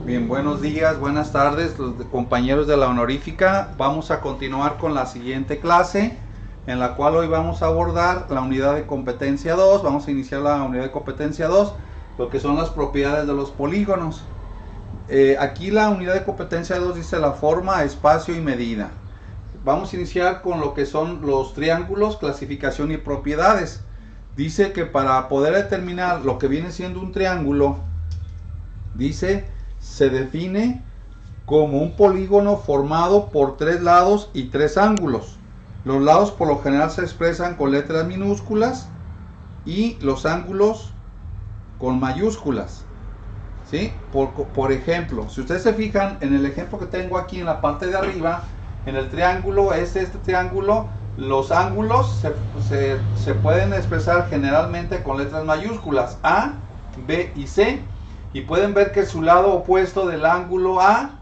Bien, buenos días, buenas tardes, compañeros de la honorífica. Vamos a continuar con la siguiente clase, en la cual hoy vamos a abordar la unidad de competencia 2. Vamos a iniciar la unidad de competencia 2, lo que son las propiedades de los polígonos. Aquí la unidad de competencia 2 dice la forma, espacio y medida. Vamos a iniciar con lo que son los triángulos, clasificación y propiedades. Dice que para poder determinar lo que viene siendo un triángulo, dice, se define como un polígono formado por 3 lados y 3 ángulos. Los lados por lo general se expresan con letras minúsculas y los ángulos con mayúsculas. ¿Sí? Por ejemplo, si ustedes se fijan en el ejemplo que tengo aquí en la parte de arriba, en el triángulo, este triángulo, los ángulos se pueden expresar generalmente con letras mayúsculas, A, B y C. Y pueden ver que su lado opuesto del ángulo A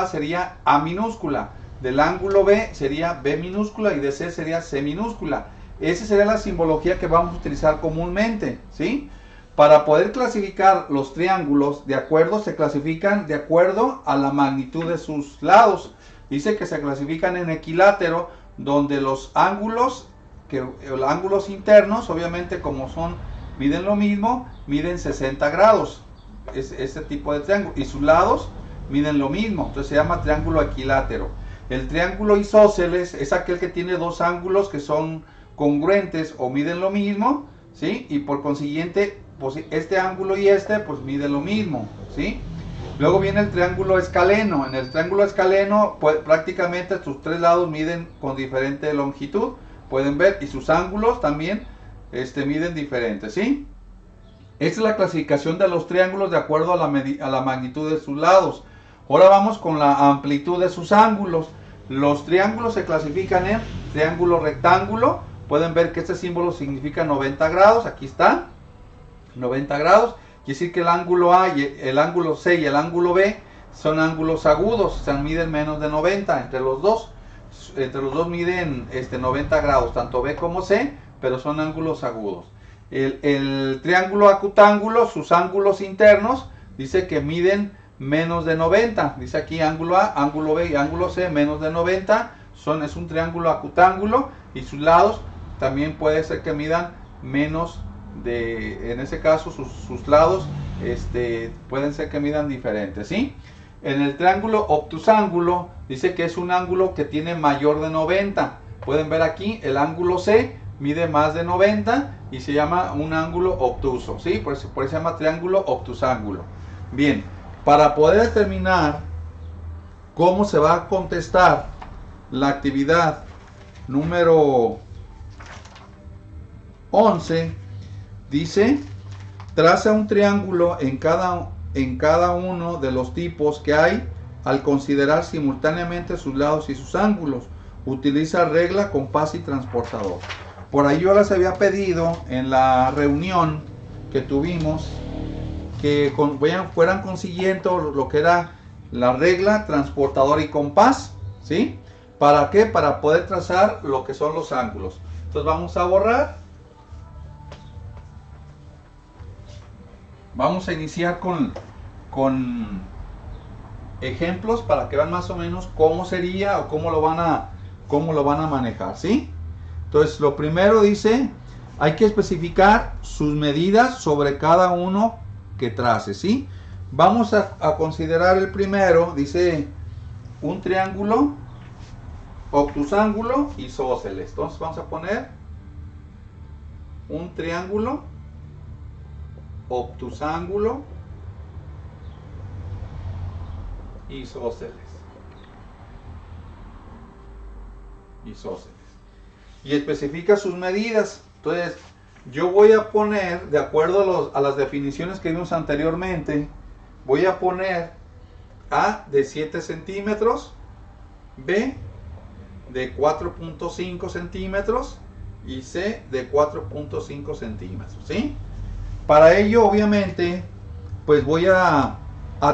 sería A minúscula, del ángulo B sería B minúscula y de C sería C minúscula. Esa sería la simbología que vamos a utilizar comúnmente, ¿sí? Para poder clasificar los triángulos se clasifican de acuerdo a la magnitud de sus lados. Dice que se clasifican en equilátero, donde los ángulos internos, obviamente como miden lo mismo, miden 60 grados, este tipo de triángulo, y sus lados miden lo mismo, entonces se llama triángulo equilátero. El triángulo isósceles es aquel que tiene dos ángulos que son congruentes o miden lo mismo, ¿sí? Y por consiguiente, pues este ángulo y pues miden lo mismo, ¿sí? Luego viene el triángulo escaleno. En el triángulo escaleno, pues, prácticamente sus tres lados miden con diferente longitud, pueden ver, y sus ángulos también miden diferente, ¿sí? Esta es la clasificación de los triángulos de acuerdo a la magnitud de sus lados. Ahora vamos con la amplitud de sus ángulos. Los triángulos se clasifican en triángulo rectángulo. Pueden ver que este símbolo significa 90 grados. Aquí está, 90 grados. Quiere decir que el ángulo A, el ángulo C y el ángulo B son ángulos agudos. O sea, miden menos de 90 entre los dos. Entre los dos miden 90 grados, tanto B como C, pero son ángulos agudos. El triángulo acutángulo, sus ángulos internos, dice que miden menos de 90. Dice aquí ángulo A, ángulo B y ángulo C, menos de 90. Es un triángulo acutángulo, y sus lados también puede ser que midan menos de, en ese caso sus lados pueden ser que midan diferentes, ¿sí? En el triángulo obtusángulo dice que es un ángulo que tiene mayor de 90. Pueden ver aquí el ángulo C mide más de 90 y se llama un ángulo obtuso, ¿sí? Por eso se llama triángulo obtusángulo. Bien, para poder determinar cómo se va a contestar la actividad número 11, dice, traza un triángulo en cada uno de los tipos que hay al considerar simultáneamente sus lados y sus ángulos. Utiliza regla, compás y transportador. Por ahí yo les había pedido en la reunión que tuvimos que fueran consiguiendo lo que era la regla, transportador y compás, ¿sí? ¿Para qué? Para poder trazar lo que son los ángulos. Entonces vamos a borrar. Vamos a iniciar con ejemplos para que vean más o menos cómo sería o cómo lo van a manejar, ¿sí? Entonces, lo primero dice, hay que especificar sus medidas sobre cada uno que trace, ¿sí? Vamos a considerar el primero, dice, un triángulo obtusángulo isósceles. Entonces vamos a poner un triángulo obtusángulo isósceles. Y especifica sus medidas. Entonces, yo voy a poner, de acuerdo a las definiciones que vimos anteriormente, voy a poner A de 7 centímetros, B de 4.5 centímetros y C de 4.5 centímetros, ¿sí? Para ello, obviamente, pues voy a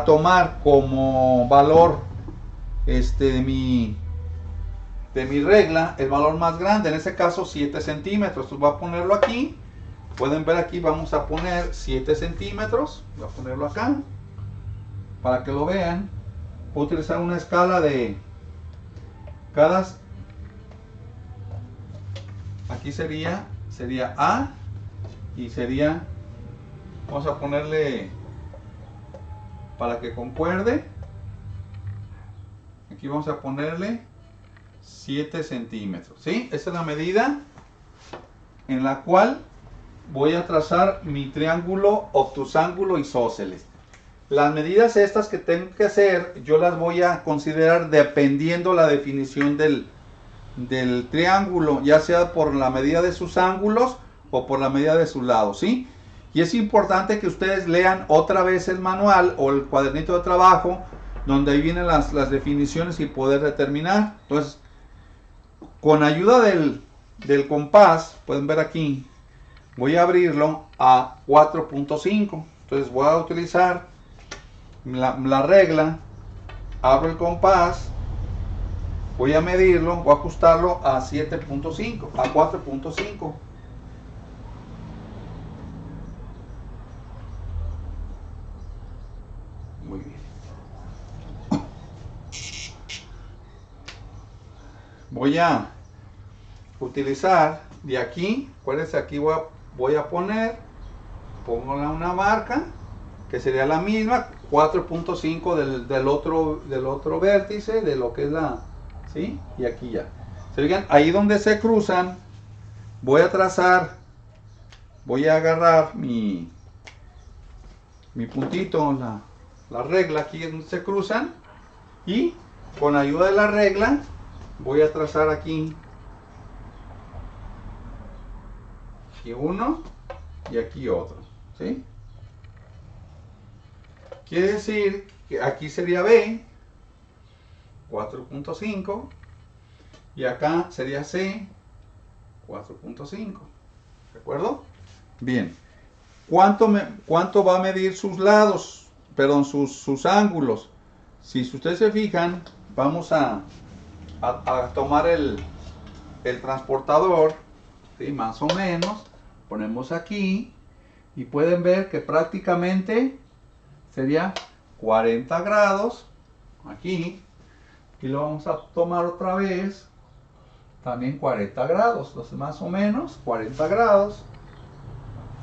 tomar como valor de mi regla el valor más grande, en este caso 7 centímetros. Entonces voy a ponerlo aquí. Pueden ver aquí, vamos a poner 7 centímetros. Voy a ponerlo acá. para que lo vean, voy a utilizar una escala de cada, aquí sería A, y sería, vamos a ponerle, para que concuerde, aquí vamos a ponerle 7 centímetros, ¿sí? Esa es la medida en la cual voy a trazar mi triángulo obtusángulo isósceles. Las medidas estas que tengo que hacer, yo las voy a considerar dependiendo la definición del triángulo, ya sea por la medida de sus ángulos o por la medida de sus lados, ¿sí? Y es importante que ustedes lean otra vez el manual o el cuadernito de trabajo, donde ahí vienen las definiciones y poder determinar. Entonces, con ayuda del compás, pueden ver aquí, voy a abrirlo a 4.5. Entonces voy a utilizar la regla, abro el compás, voy a medirlo, voy a ajustarlo a 7.5, a 4.5. Muy bien. Voy a utilizar de aquí, acuérdense, aquí voy a poner, pongo una marca, que sería la misma, 4.5 del otro vértice, de lo que es la, ¿sí? Y aquí ya. ¿Se fijan? Ahí donde se cruzan, voy a trazar, voy a agarrar mi puntito, la regla aquí donde se cruzan, y con ayuda de la regla voy a trazar aquí uno y aquí otro, ¿sí? Quiere decir que aquí sería B, 4.5, y acá sería C, 4.5. ¿De acuerdo? Bien. ¿Cuánto va a medir sus lados? Perdón, sus ángulos. Si ustedes se fijan, vamos a tomar el transportador, ¿sí? Más o menos. Ponemos aquí y pueden ver que prácticamente sería 40 grados aquí, y lo vamos a tomar otra vez también 40 grados, entonces más o menos 40 grados,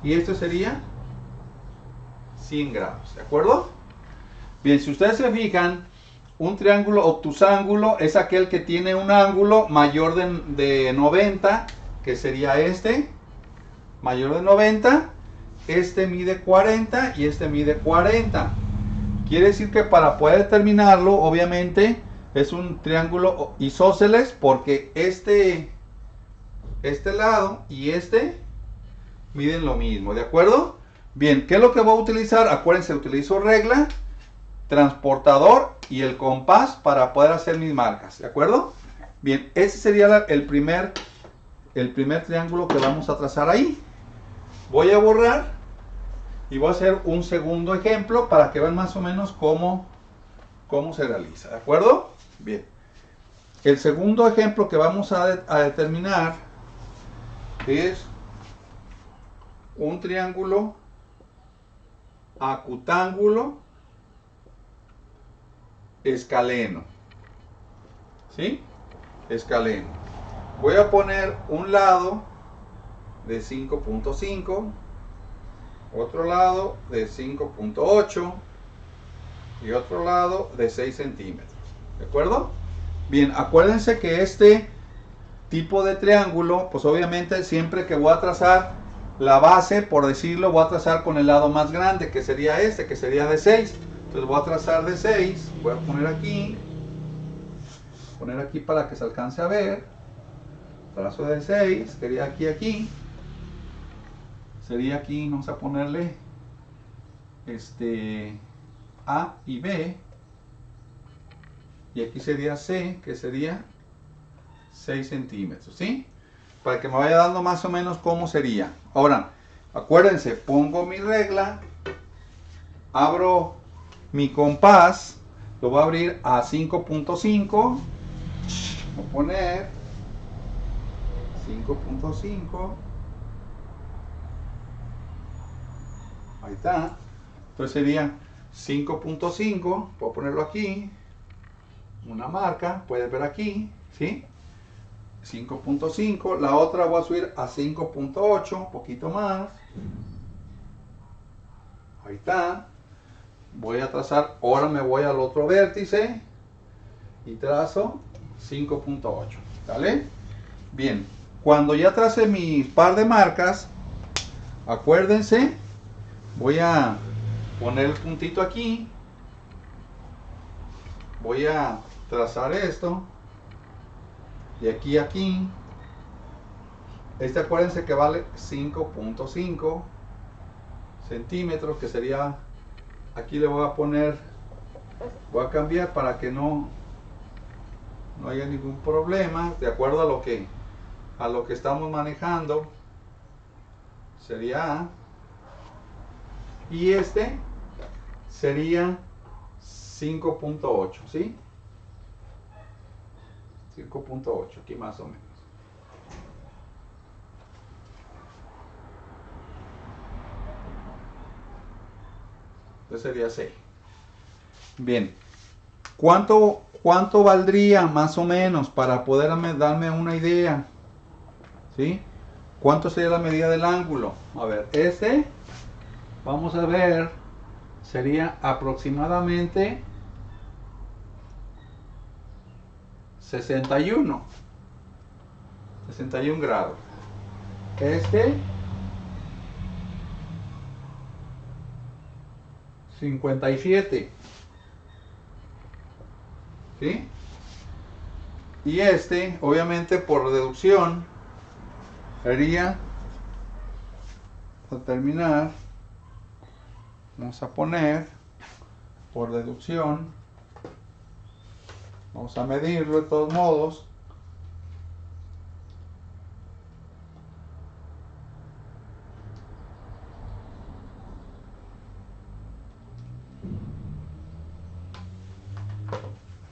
y esto sería 100 grados, ¿de acuerdo? Bien, si ustedes se fijan, un triángulo obtusángulo es aquel que tiene un ángulo mayor de 90, que sería este, mayor de 90, este mide 40 y este mide 40. Quiere decir que para poder determinarlo, obviamente, es un triángulo isósceles, porque este lado y este miden lo mismo, ¿de acuerdo? Bien, ¿qué es lo que voy a utilizar? Acuérdense, utilizo regla, transportador y el compás para poder hacer mis marcas, ¿de acuerdo? Bien, ese sería el primer triángulo que vamos a trazar ahí. Voy a borrar y voy a hacer un segundo ejemplo para que vean más o menos cómo se realiza, ¿de acuerdo? Bien, el segundo ejemplo que vamos a determinar es un triángulo acutángulo escaleno, ¿sí? Escaleno. Voy a poner un lado de 5.5, otro lado de 5.8 y otro lado de 6 centímetros, ¿de acuerdo? Bien, acuérdense que este tipo de triángulo, pues obviamente siempre que voy a trazar la base, por decirlo, voy a trazar con el lado más grande, que sería este, que sería de 6. Entonces voy a trazar de 6, voy a poner aquí para que se alcance a ver. Trazo de 6, sería aquí, sería aquí, vamos a ponerle A y B, y aquí sería C, que sería 6 centímetros, ¿sí? Para que me vaya dando más o menos cómo sería. Ahora, acuérdense, pongo mi regla, abro mi compás, lo voy a abrir a 5.5, voy a poner 5.5, ahí está. Entonces sería 5.5, puedo ponerlo aquí, una marca, puedes ver aquí, ¿sí? 5.5, la otra voy a subir a 5.8, un poquito más. Ahí está. Voy a trazar, ahora me voy al otro vértice y trazo 5.8, ¿vale? Bien, cuando ya trace mi par de marcas, acuérdense, voy a poner el puntito aquí, voy a trazar esto, de aquí a aquí. Este acuérdense que vale 5.5 centímetros, que sería, aquí le voy a poner, voy a cambiar para que no haya ningún problema, de acuerdo a lo que estamos manejando, sería, y este sería 5.8, ¿sí? 5.8, aquí más o menos. Entonces sería 6. Bien. ¿Cuánto valdría más o menos para poder darme una idea? ¿Sí? ¿Cuánto sería la medida del ángulo? A ver, este, vamos a ver, sería aproximadamente 61 grados. Este, 57. ¿Sí? Y este, obviamente por deducción, sería, para terminar, vamos a poner, por deducción, vamos a medirlo de todos modos.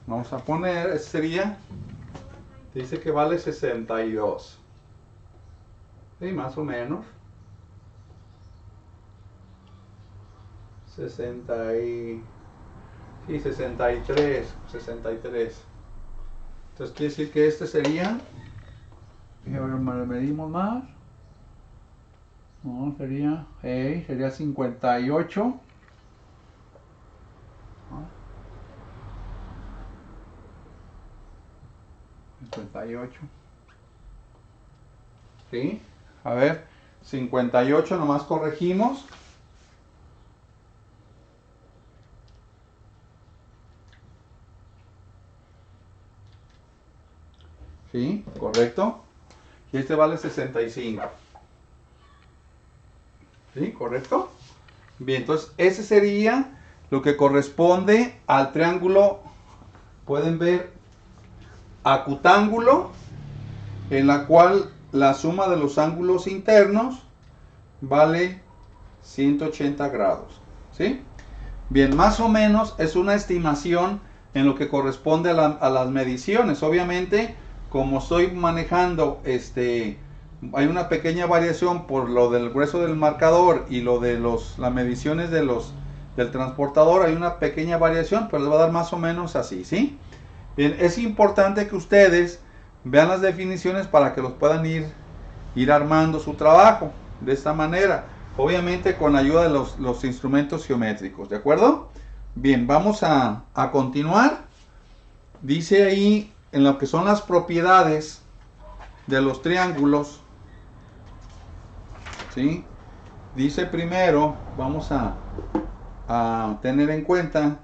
Vamos a poner, este sería, dice que vale 62. Sí, más o menos. 63. Entonces quiere decir que este sería, y ahora medimos más. No, sería 58. 58. ¿Sí? A ver, 58, nomás corregimos. ¿Sí? Correcto. Y este vale 65. ¿Sí? ¿Correcto? Bien, entonces ese sería lo que corresponde al triángulo. Pueden ver acutángulo, en la cual la suma de los ángulos internos vale 180 grados. ¿Sí? Bien, más o menos es una estimación en lo que corresponde a las mediciones. Obviamente, como estoy manejando, hay una pequeña variación por lo del grueso del marcador y lo de las mediciones del transportador, hay una pequeña variación, pero les va a dar más o menos así, ¿sí? Bien, es importante que ustedes vean las definiciones para que los puedan ir armando su trabajo de esta manera, obviamente con ayuda de los instrumentos geométricos, ¿de acuerdo? Bien, vamos a continuar. Dice ahí en lo que son las propiedades de los triángulos, ¿sí? Dice primero, vamos a tener en cuenta,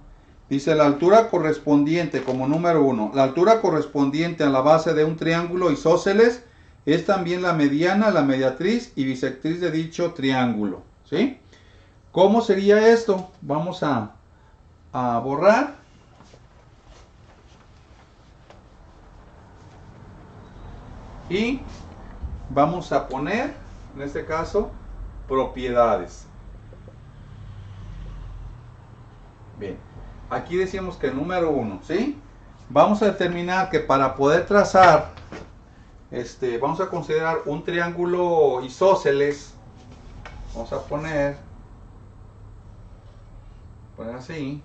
dice la altura correspondiente como número 1, la altura correspondiente a la base de un triángulo isósceles es también la mediana, la mediatriz y bisectriz de dicho triángulo, ¿sí? ¿Cómo sería esto? Vamos a borrar. Y vamos a poner, en este caso, propiedades. Bien, aquí decíamos que el número 1, ¿sí? Vamos a determinar que para poder trazar, vamos a considerar un triángulo isósceles. Vamos a poner poner así,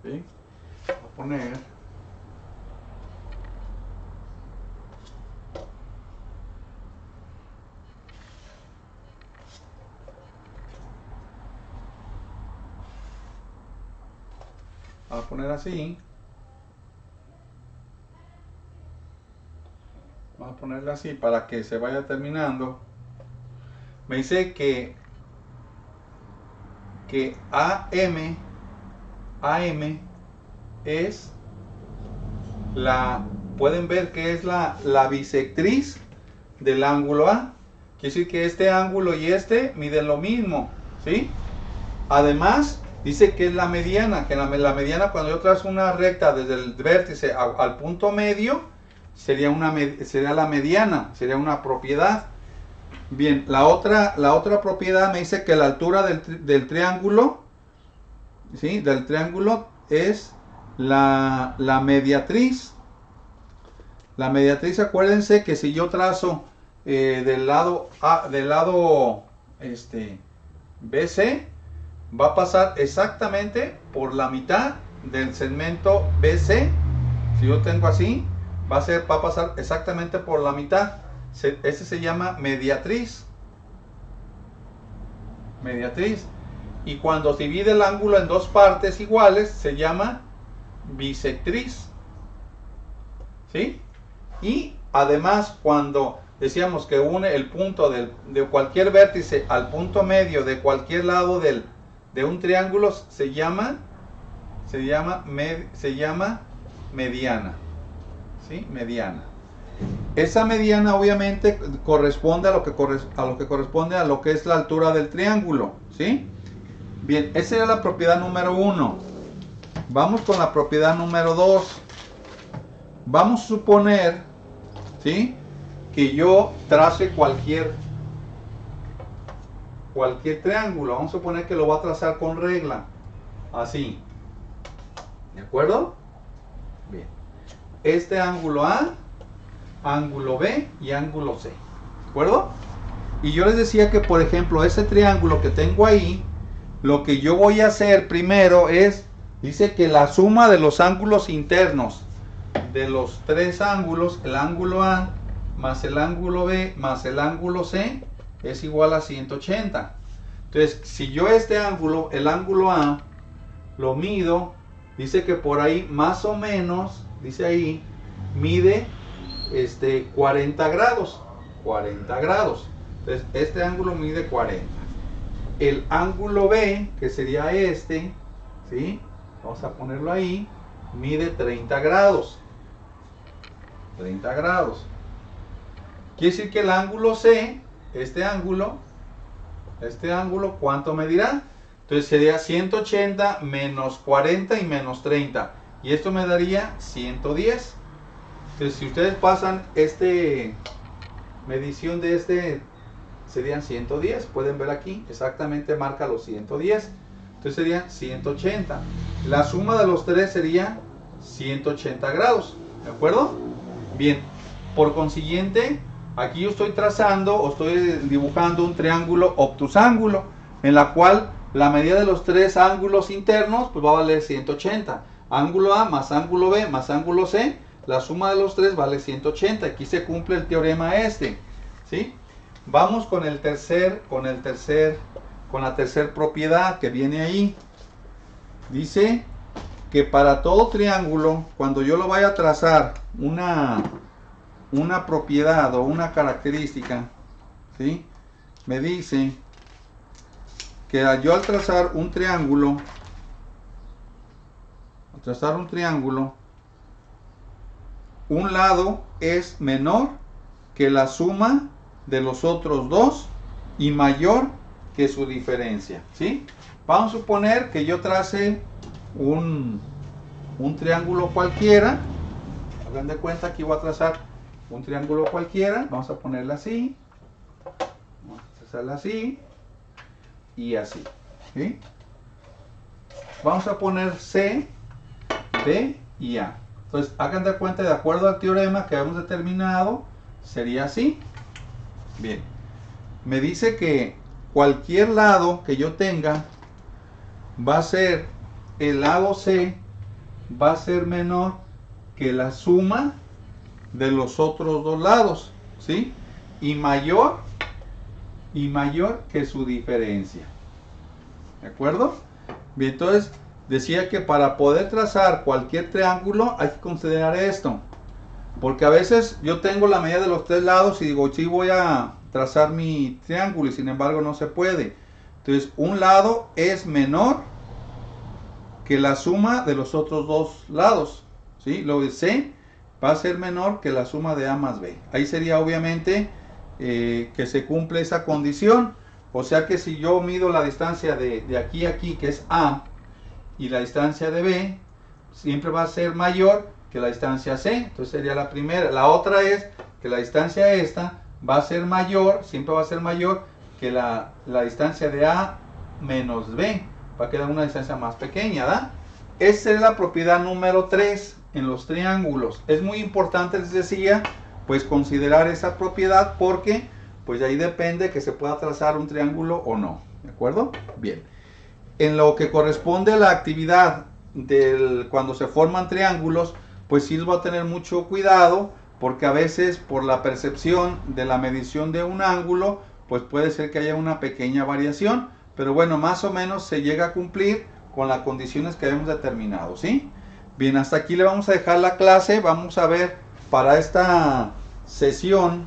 ¿sí? Voy a poner así. Vamos a ponerla así para que se vaya terminando. Me dice que AM es pueden ver que es la bisectriz del ángulo A. Quiere decir que este ángulo y este miden lo mismo, ¿sí? Además, dice que es la mediana, que la mediana, cuando yo trazo una recta desde el vértice al punto medio, sería la mediana, sería una propiedad. Bien, la otra propiedad me dice que la altura del triángulo, ¿sí? Del triángulo es la mediatriz. La mediatriz, acuérdense que si yo trazo del lado BC, va a pasar exactamente por la mitad del segmento BC. Si yo tengo así, va a pasar exactamente por la mitad. Ese se llama mediatriz. Mediatriz. Y cuando se divide el ángulo en dos partes iguales, se llama bisectriz. ¿Sí? Y además, cuando decíamos que une el punto de cualquier vértice al punto medio de cualquier lado de un triángulo, se llama mediana. ¿Sí? Mediana. Esa mediana obviamente corresponde a lo que corresponde a lo que es la altura del triángulo, ¿sí? Bien, esa era la propiedad número 1. Vamos con la propiedad número 2. Vamos a suponer, ¿sí?, que yo trace cualquier triángulo. Vamos a suponer que lo voy a trazar con regla, así. ¿De acuerdo? Bien. Este ángulo A, ángulo B y ángulo C. ¿De acuerdo? Y yo les decía que, por ejemplo, ese triángulo que tengo ahí, lo que yo voy a hacer primero es, dice que la suma de los ángulos internos de los tres ángulos, el ángulo A más el ángulo B más el ángulo C, es igual a 180. Entonces, si yo este ángulo, el ángulo A, lo mido, dice que por ahí más o menos, dice ahí, mide 40 grados. 40 grados. Entonces, este ángulo mide 40. El ángulo B, que sería este, ¿sí? Vamos a ponerlo ahí, mide 30 grados. 30 grados. Quiere decir que el ángulo C, este ángulo, ¿cuánto medirá? Entonces sería 180 menos 40 y menos 30. Y esto me daría 110. Entonces, si ustedes pasan medición de serían 110. Pueden ver aquí, exactamente marca los 110. Entonces serían 180. La suma de los tres sería 180 grados. ¿De acuerdo? Bien, por consiguiente, aquí yo estoy trazando o estoy dibujando un triángulo obtusángulo, en la cual la medida de los tres ángulos internos pues va a valer 180. Ángulo A más ángulo B más ángulo C, la suma de los tres vale 180. Aquí se cumple el teorema ¿sí? Vamos con la tercera propiedad que viene ahí. Dice que para todo triángulo, cuando yo lo vaya a trazar una propiedad o una característica, ¿sí?, me dice que yo al trazar un triángulo, un lado es menor que la suma de los otros dos y mayor que su diferencia, ¿sí? Vamos a suponer que yo trace un triángulo cualquiera. Hagan de cuenta, aquí voy a trazar un triángulo cualquiera. Vamos a ponerla así, vamos a trazarla así y así, ¿sí? Vamos a poner C, D y A. Entonces, hagan de cuenta, de acuerdo al teorema que hemos determinado, sería así. Bien, me dice que cualquier lado que yo tenga va a ser el lado C va a ser menor que la suma de los otros dos lados, ¿sí? Y mayor que su diferencia. ¿De acuerdo? Bien, entonces decía que para poder trazar cualquier triángulo hay que considerar esto. Porque a veces yo tengo la medida de los tres lados y digo, sí, voy a trazar mi triángulo y sin embargo no se puede. Entonces, un lado es menor que la suma de los otros dos lados, ¿sí? Lo de C va a ser menor que la suma de A más B. Ahí sería obviamente que se cumple esa condición. O sea que si yo mido la distancia de aquí a aquí, que es A, y la distancia de B, siempre va a ser mayor que la distancia C. Entonces sería la primera. La otra es que la distancia esta va a ser mayor, siempre va a ser mayor que la distancia de A menos B. Va a quedar una distancia más pequeña, ¿verdad? Esa es la propiedad número 3 en los triángulos. Es muy importante, les decía, pues considerar esa propiedad porque pues de ahí depende que se pueda trazar un triángulo o no. ¿De acuerdo? Bien. En lo que corresponde a la actividad cuando se forman triángulos, pues sí va a tener mucho cuidado porque a veces por la percepción de la medición de un ángulo, pues puede ser que haya una pequeña variación, pero bueno, más o menos se llega a cumplir con las condiciones que hemos determinado, ¿sí? Bien, hasta aquí le vamos a dejar la clase. Vamos a ver, para esta sesión,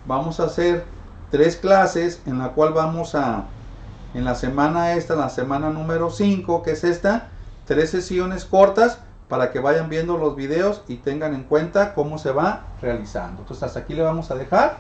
vamos a hacer 3 clases en la cual vamos a, en la semana la semana número 5, que es esta, 3 sesiones cortas para que vayan viendo los videos y tengan en cuenta cómo se va realizando. Entonces hasta aquí le vamos a dejar.